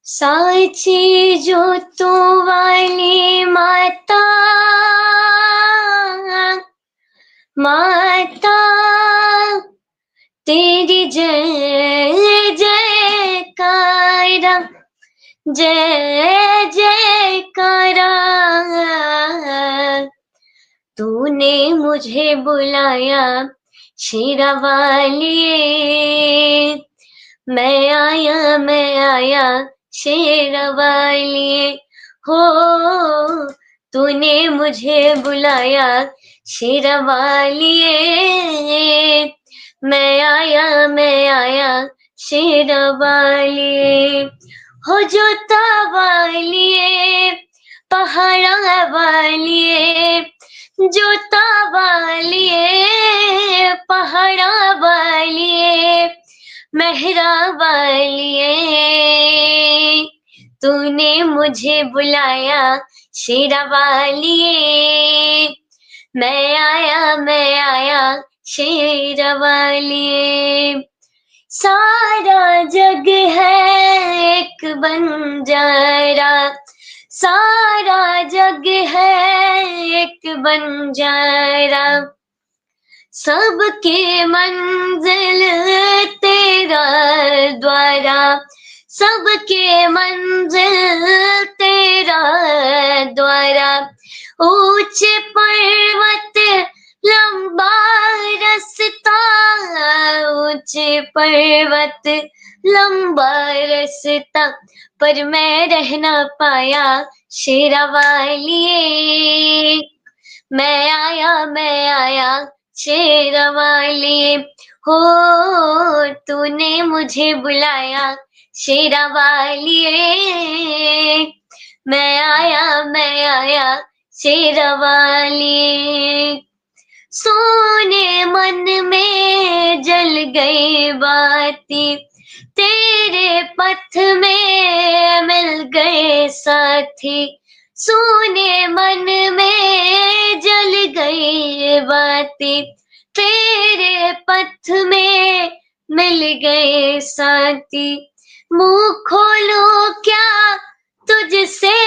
साची जो तू वाली माता, माता तेरी जय जयकारा, जय जयकारा। तूने मुझे बुलाया शेरा वालिए, मैं आया शेरा वालिए। हो तूने मुझे बुलाया शेरा वालिए, मैं आया शेरा वालिए। हो जोता वालिए, पहाड़ा वालिए, जोता वालिए, पहाड़ा वालिए, मेहरा वालिए। तूने मुझे बुलाया शेरा वालिए, मैं आया शेरा वालिए। सारा जग है एक बंजारा, सारा जग है एक बंजारा, सबके मंजिल तेरा द्वारा, सबके मंजिल तेरा द्वारा। ऊंचे पर्वत लंबा रास्ता, ऊंचे पर्वत लंबा रास्ता, पर मैं रह ना पाया शेरा वालिए। मैं आया शेरा वालिए। हो तूने मुझे बुलाया शेरा वालिए, मैं आया शेरा वालिए। सोने मन में जल गई बाती, तेरे पथ में मिल गए साथी। सोने मन में जल गई बाती, तेरे पथ में मिल गए साथी। मुंह खोलो क्या तुझसे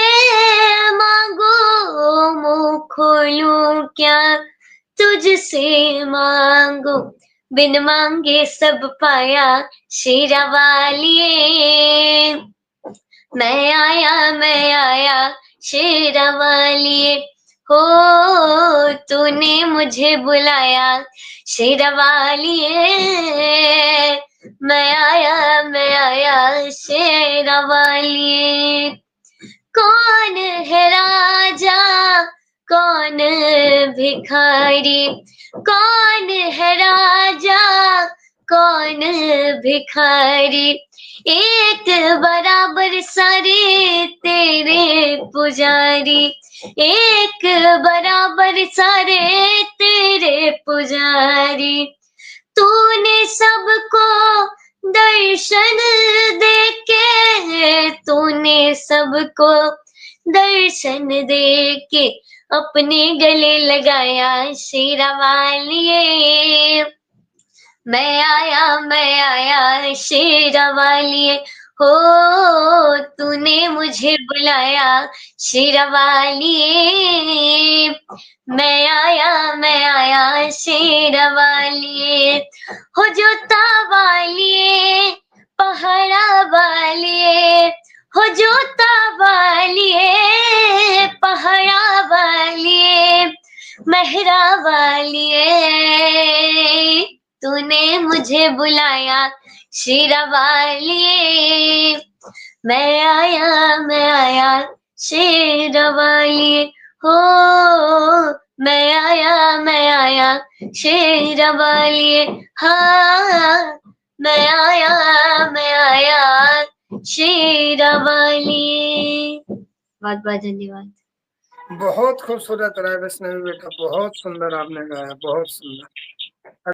मांगो, मुंह खोलूं क्या तुझसे मांगो, बिन मांगे सब पाया शेरा वालिए। मैं आया शेरा वालिए। हो तूने मुझे बुलाया शेरा वालिए, मैं आया शेरा वालिए। कौन है राजा कौन भिखारी, कौन है राजा कौन भिखारी, एक बराबर सारे तेरे पुजारी, एक बराबर सारे तेरे पुजारी। तूने सबको दर्शन देके, तूने सबको दर्शन देके अपने गले लगाया शेरा वालिए। मैं आया शेरा वालिए। हो तूने मुझे बुलाया शेरा वालिए। मैं आया शेरा वालिए। हो जोता वालिए, पहाड़ा वालिए, हो जोता वालिए, पहाड़ा वालिए, मेहरा वालिए। तूने मुझे बुलाया शेरा वालिए। मैं आया शेरा वालिए। हो मैं आया शेरा वालिए। हाँ मैं आया शेरा वालिए। बहुत बहुत धन्यवाद। बहुत खूबसूरत रहा वैष्णवी बेटा, बहुत सुंदर आपने गाया, बहुत सुंदर।